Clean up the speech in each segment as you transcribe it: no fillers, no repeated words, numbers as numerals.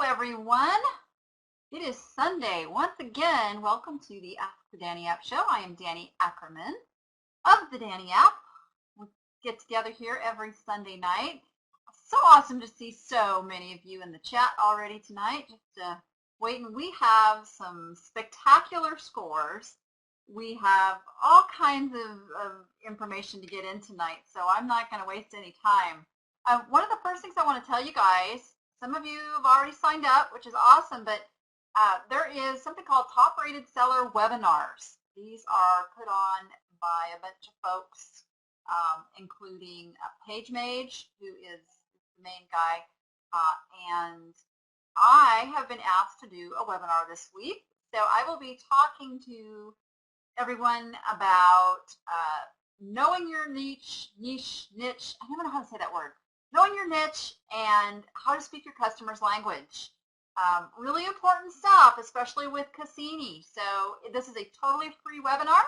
everyone. It is Sunday. Once again, welcome to the Ask the Danny App Show. I am Danny Ackerman of the Danny App. We get together here every Sunday night. So awesome to see so many of you in the chat already tonight. Just waiting. We have some spectacular scores. We have all kinds of information to get in tonight, so I'm not going to waste any time. One of the first things I want to tell you guys, some of you have already signed up, which is awesome, but there is something called Top Rated Seller Webinars. These are put on by a bunch of folks, including PageMage, who is the main guy, and I have been asked to do a webinar this week. So I will be talking to everyone about knowing your niche, I never know how to say that word. Knowing your niche and how to speak your customer's language. Really important stuff, especially with Cassini. So this is a totally free webinar.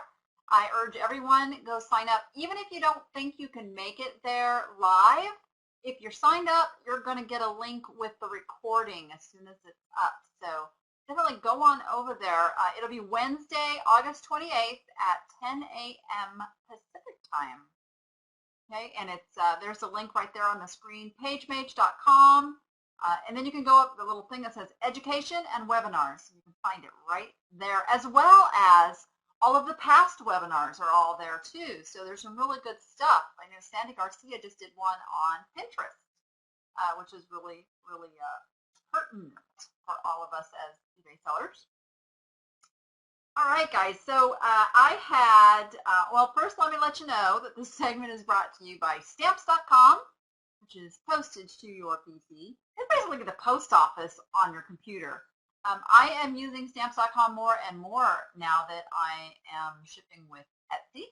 I urge everyone, go sign up. Even if you don't think you can make it there live, if you're signed up, you're going to get a link with the recording as soon as it's up. So definitely go on over there. It'll be Wednesday, August 28th at 10 a.m. Pacific time. Okay, and it's there's a link right there on the screen, pagemage.com, and then you can go up the little thing that says Education and Webinars. You can find it right there, as well as all of the past webinars are all there too. So there's some really good stuff. I know Sandy Garcia just did one on Pinterest, which is really pertinent for all of us as eBay sellers. All right, guys, so I had, well, first let me let you know that this segment is brought to you by Stamps.com, which is postage to your PC. It's basically the post office on your computer. I am using Stamps.com more and more now that I am shipping with Etsy.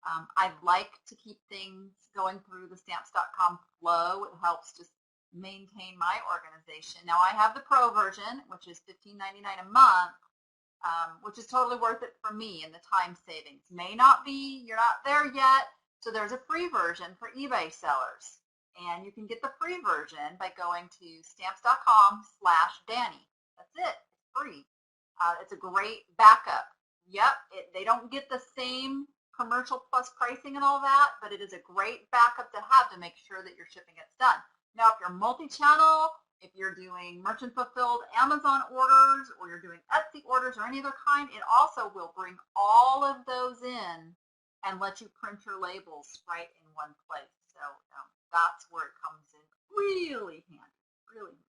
I like to keep things going through the Stamps.com flow. It helps just maintain my organization. Now, I have the Pro version, which is $15.99 a month. Which is totally worth it for me in the time savings. May not be, you're not there yet, so there's a free version for eBay sellers. And you can get the free version by going to stamps.com/Danny. That's it, it's free. It's a great backup. Yep, they don't get the same commercial plus pricing and all that, but it is a great backup to have to make sure that your shipping gets done. Now, if you're multi-channel, if you're doing merchant fulfilled Amazon orders or you're doing Etsy orders or any other kind, it also will bring all of those in and let you print your labels right in one place. So that's where it comes in really handy, really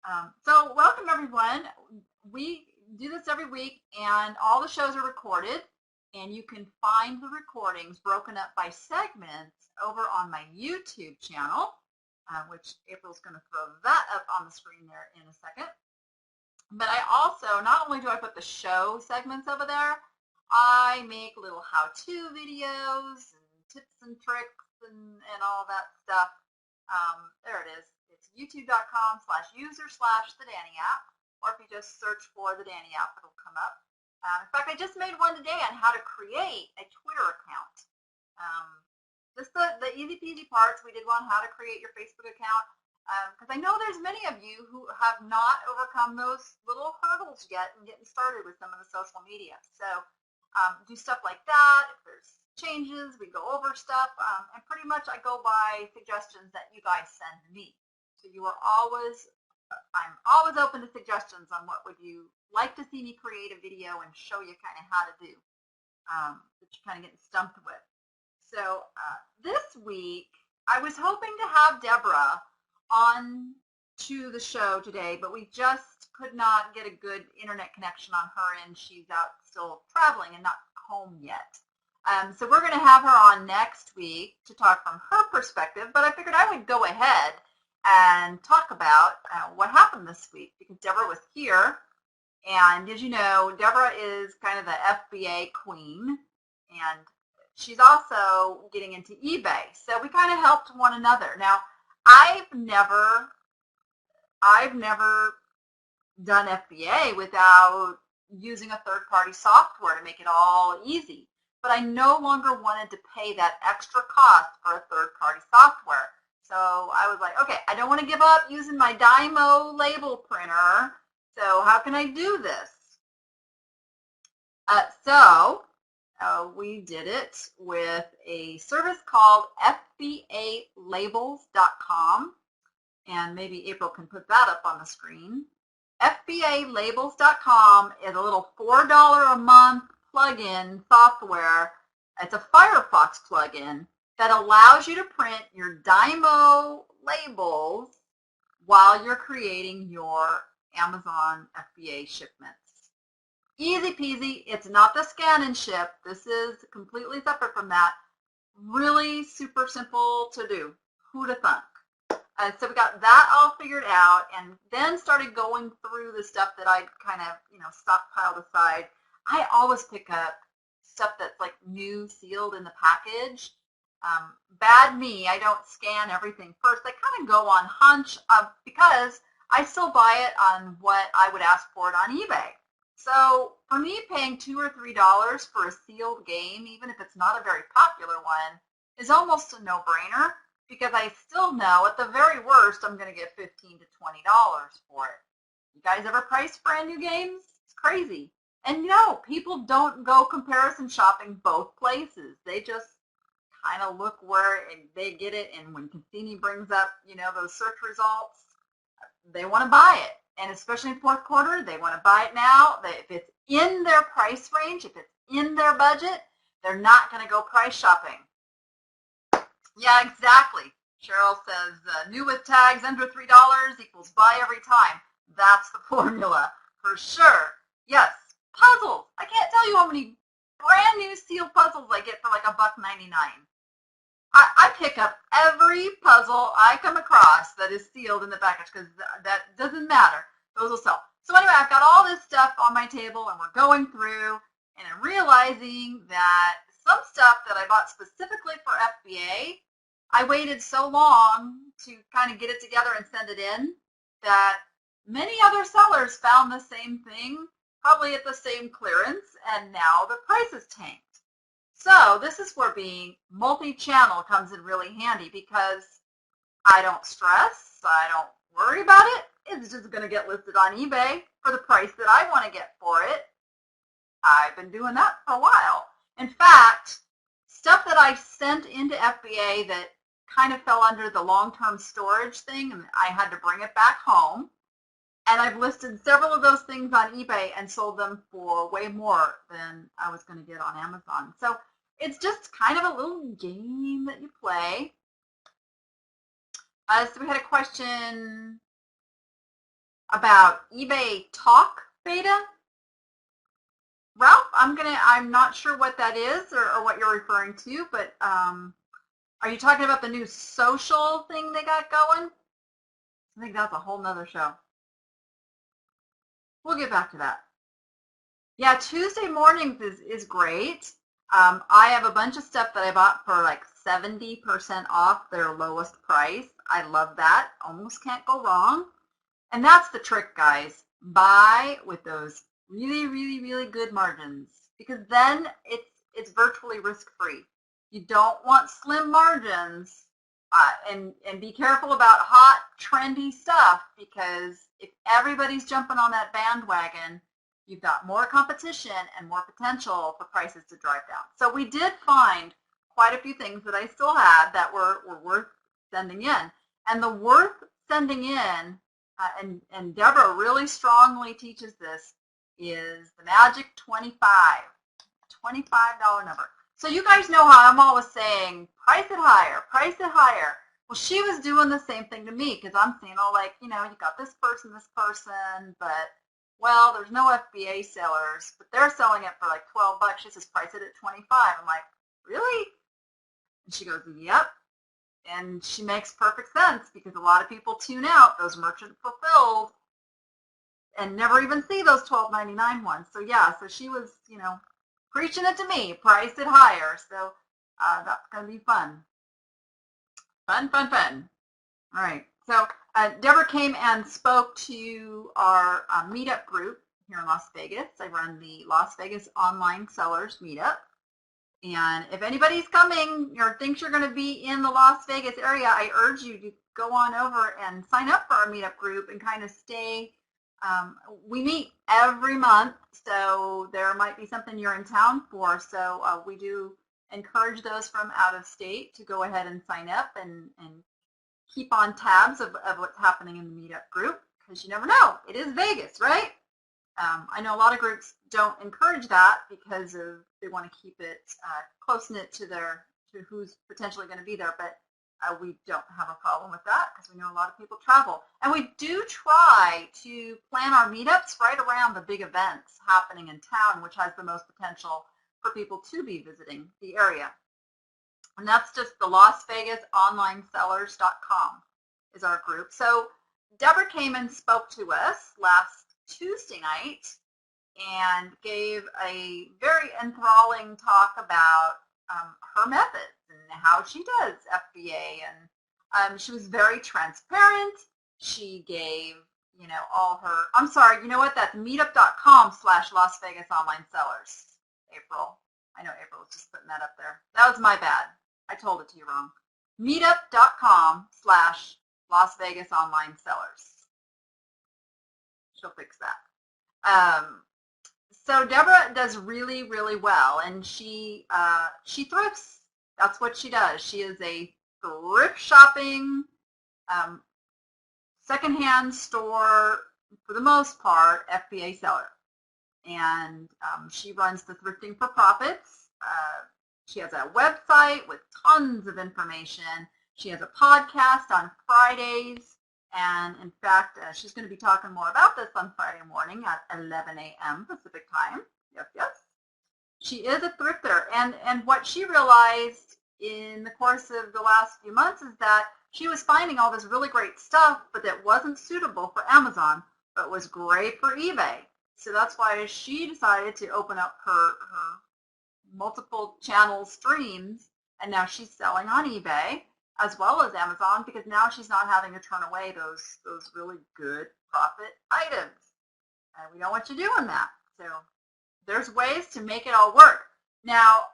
handy. So welcome everyone. We do this every week and all the shows are recorded and you can find the recordings broken up by segments over on my YouTube channel. Which April's going to throw that up on the screen there in a second. But I also, not only do I put the show segments over there, I make little how-to videos and tips and tricks and all that stuff. There it is. It's youtube.com/user/the Danny app, or if you just search for the Danny app, it'll come up. In fact, I just made one today on how to create a Twitter account. Just the easy peasy parts. We did one how to create your Facebook account, because I know there's many of you who have not overcome those little hurdles yet in getting started with some of the social media. So do stuff like that. If there's changes, we go over stuff, and pretty much I go by suggestions that you guys send me. So you are I'm always open to suggestions on what would you like to see me create a video and show you kind of how to do that you're kind of getting stumped with. So this week, I was hoping to have Deborah on to the show today, but we just could not get a good internet connection on her end. She's out still traveling and not home yet. So we're going to have her on next week to talk from her perspective, but I figured I would go ahead and talk about what happened this week because Deborah was here. And as you know, Deborah is kind of the FBA queen, and she's also getting into eBay. So we kind of helped one another. Now, I've never done FBA without using a third-party software to make it all easy. But I no longer wanted to pay that extra cost for a third-party software. So I was like, okay, I don't want to give up using my Dymo label printer. So how can I do this? We did it with a service called FBALabels.com. And maybe April can put that up on the screen. FBALabels.com is a little $4 a month plugin software. It's a Firefox plugin that allows you to print your Dymo labels while you're creating your Amazon FBA shipments. Easy peasy. It's not the scan and ship. This is completely separate from that. Really super simple to do. Who'd have thunk? So we got that all figured out, and then started going through the stuff that I'd kind of, stockpiled aside. I always pick up stuff that's like new, sealed in the package. Bad me, I don't scan everything first. I kind of go on hunch because I still buy it on what I would ask for it on eBay. So for me, paying $2 or $3 for a sealed game, even if it's not a very popular one, is almost a no-brainer, because I still know at the very worst I'm going to get $15 to $20 for it. You guys ever price brand new games? It's crazy. And no, people don't go comparison shopping both places. They just kind of look where they get it, and when Cassini brings up, those search results, they want to buy it. And especially in fourth quarter, they want to buy it now. If it's in their price range, if it's in their budget, they're not going to go price shopping. Yeah, exactly. Cheryl says, new with tags under $3 equals buy every time. That's the formula, for sure. Yes, puzzles. I can't tell you how many brand new sealed puzzles I get for like $1.99. I pick up every puzzle I come across that is sealed in the package, because that doesn't matter. Those will sell. So anyway, I've got all this stuff on my table, and we're going through, and I'm realizing that some stuff that I bought specifically for FBA, I waited so long to kind of get it together and send it in that many other sellers found the same thing, probably at the same clearance, and now the price is tanked. So this is where being multi-channel comes in really handy, because I don't stress, I don't worry about it. It's just going to get listed on eBay for the price that I want to get for it. I've been doing that for a while. In fact, stuff that I sent into FBA that kind of fell under the long-term storage thing, and I had to bring it back home. And I've listed several of those things on eBay and sold them for way more than I was going to get on Amazon. So it's just kind of a little game that you play. So we had a question about eBay Talk beta. Ralph, I'm not sure what that is or what you're referring to, but are you talking about the new social thing they got going? I think that's a whole nother show. We'll get back to that. Yeah, Tuesday mornings is great. I have a bunch of stuff that I bought for like 70% off their lowest price. I love that. Almost can't go wrong. And that's the trick, guys. Buy with those really, really, really good margins, because then it's virtually risk-free. You don't want slim margins, and be careful about hot, trendy stuff, because if everybody's jumping on that bandwagon, you've got more competition and more potential for prices to drive down. So we did find quite a few things that I still had that were worth sending in. And the worth sending in, and Deborah really strongly teaches this, is the magic 25 $25 number. So you guys know how I'm always saying, price it higher, price it higher. Well, she was doing the same thing to me, because I'm saying, oh, like, you got this person, but, well, there's no FBA sellers, but they're selling it for like $12. She says, price it at 25. I'm like, really? And she goes, yep. And she makes perfect sense, because a lot of people tune out those merchant fulfilled and never even see those $12.99 ones. So yeah, so she was, preaching it to me, price it higher. So that's going to be fun. Fun. All right. So Deborah came and spoke to our meetup group here in Las Vegas. I run the Las Vegas Online Sellers Meetup. And if anybody's coming or thinks you're going to be in the Las Vegas area, I urge you to go on over and sign up for our meetup group and kind of stay. We meet every month, so there might be something you're in town for. So we do encourage those from out of state to go ahead and sign up and keep on tabs of what's happening in the meetup group, because you never know. It is Vegas, right? I know a lot of groups don't encourage that because they want to keep it close-knit to who's potentially going to be there, but we don't have a problem with that because we know a lot of people travel. And we do try to plan our meetups right around the big events happening in town, which has the most potential for people to be visiting the area. And that's just the LasVegasOnlineSellers.com is our group. So Deborah came and spoke to us last Tuesday night and gave a very enthralling talk about her methods and how she does FBA. And she was very transparent. She gave, all her, I'm sorry, you know what? That's meetup.com/LasVegasOnlineSellers. April. I know April was just putting that up there. That was my bad. I told it to you wrong. Meetup.com/LasVegasOnlineSellers. She'll fix that. So Deborah does really, really well, and she thrifts. That's what she does. She is a thrift shopping, secondhand store, for the most part, FBA seller. And she runs the Thrifting for Profits. She has a website with tons of information. She has a podcast on Fridays. And in fact, she's going to be talking more about this on Friday morning at 11 a.m. Pacific time. Yes, yes. She is a thrifter. And what she realized in the course of the last few months is that she was finding all this really great stuff, but that wasn't suitable for Amazon, but was great for eBay. So that's why she decided to open up her multiple channel streams, and now she's selling on eBay as well as Amazon, because now she's not having to turn away those really good profit items. And we don't want you doing that. So there's ways to make it all work. Now,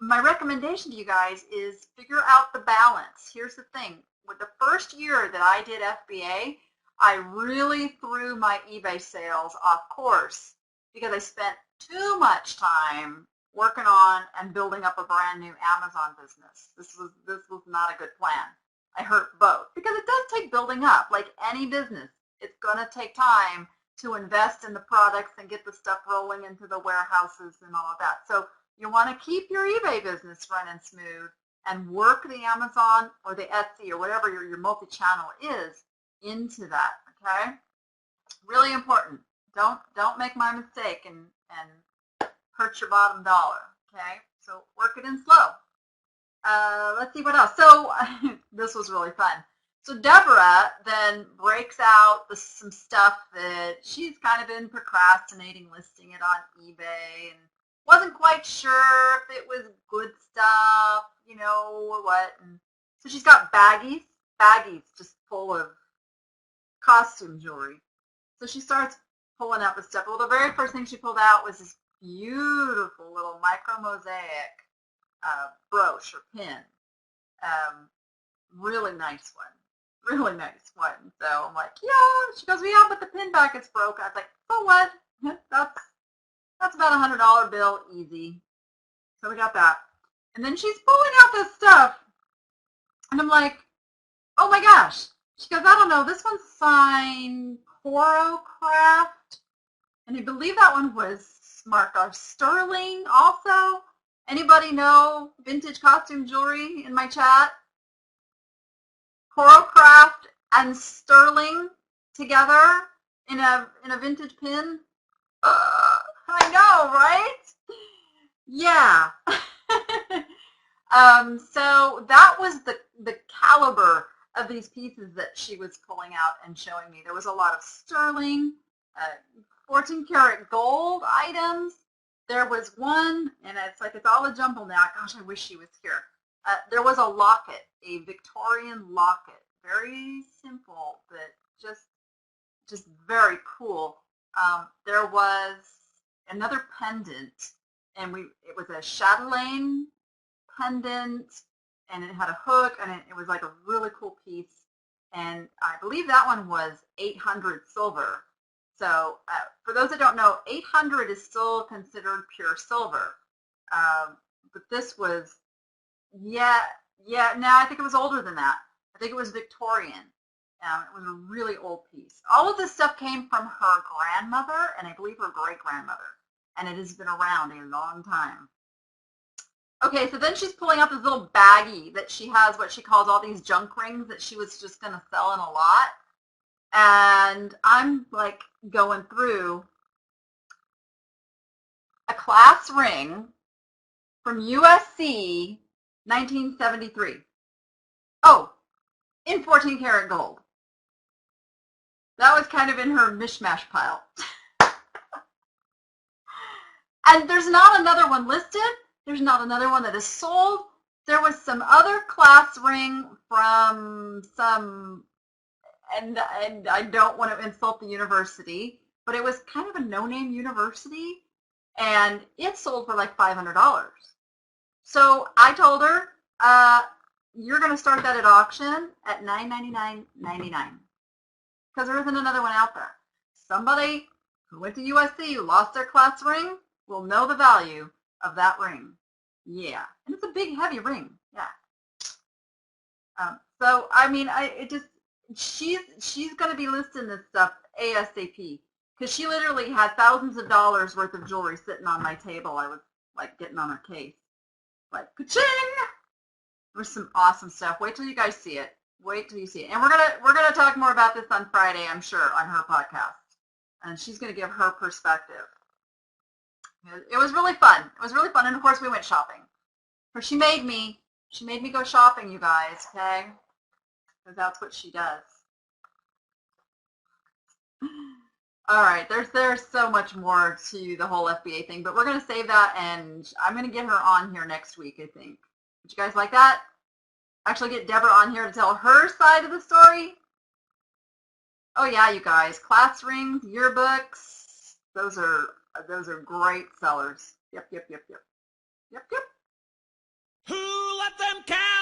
my recommendation to you guys is figure out the balance. Here's the thing. With the first year that I did FBA, I really threw my eBay sales off course because I spent too much time working on and building up a brand new Amazon business. This was not a good plan. I hurt both because it does take building up. Like any business, it's going to take time to invest in the products and get the stuff rolling into the warehouses and all of that. So you want to keep your eBay business running smooth and work the Amazon or the Etsy or whatever your multi-channel is into that, okay? Really important. Don't make my mistake and hurt your bottom dollar, okay? So work it in slow. Let's see what else. So this was really fun. So Deborah then breaks out some stuff that she's kind of been procrastinating listing it on eBay and wasn't quite sure if it was good stuff, or what. And so she's got baggies just full of costume jewelry. So she starts pulling out the stuff. Well, the very first thing she pulled out was this beautiful little micro mosaic brooch or pin. Really nice one. Really nice one. So I'm like, yeah. She goes, well, yeah, but the pin back is broke. I was like, so what? That's about a $100 bill, easy. So we got that. And then she's pulling out this stuff. And I'm like, oh my gosh. She goes, I don't know. This one's signed Craft. And I believe that one was marked off Sterling also. Anybody know vintage costume jewelry in my chat? Craft and Sterling together in a vintage pin. I know, right? Yeah. So that was the caliber of these pieces that she was pulling out and showing me. There was a lot of sterling, 14 karat gold items. There was one, and it's all a jumble now. Gosh, I wish she was here. There was a locket, a Victorian locket. Very simple, but just very cool. There was another pendant, and it was a chatelaine pendant, and it had a hook, and it was like a really cool piece. And I believe that one was 800 silver. So for those that don't know, 800 is still considered pure silver. But this was, yeah, no, I think it was older than that. I think it was Victorian. It was a really old piece. All of this stuff came from her grandmother, and I believe her great-grandmother, and it has been around a long time. Okay, so then she's pulling out this little baggie that she has, what she calls all these junk rings that she was just going to sell in a lot. And I'm like going through a class ring from USC 1973. Oh, in 14 karat gold. That was kind of in her mishmash pile. And there's not another one listed. There's not another one that is sold. There was some other class ring from some, and I don't want to insult the university, but it was kind of a no-name university, and it sold for like $500. So I told her, you're going to start that at auction at $999.99 because there isn't another one out there. Somebody who went to USC who lost their class ring will know the value of that ring. Yeah, and it's a big, heavy ring. Yeah. So I mean, she's going to be listing this stuff ASAP because she literally had thousands of dollars worth of jewelry sitting on my table. I was like getting on her case, like ka-ching. There's some awesome stuff. Wait till you guys see it. Wait till you see it. And we're gonna talk more about this on Friday, I'm sure, on her podcast, and she's gonna give her perspective. It was really fun. It was really fun, and of course we went shopping. Or she made me go shopping, you guys. Okay, because that's what she does. All right, there's so much more to the whole FBA thing, but we're gonna save that, and I'm gonna get her on here next week, I think. Would you guys like that? Actually get Deborah on here to tell her side of the story. Oh yeah, you guys, class rings, yearbooks, those are great sellers. Yep. Who let them count?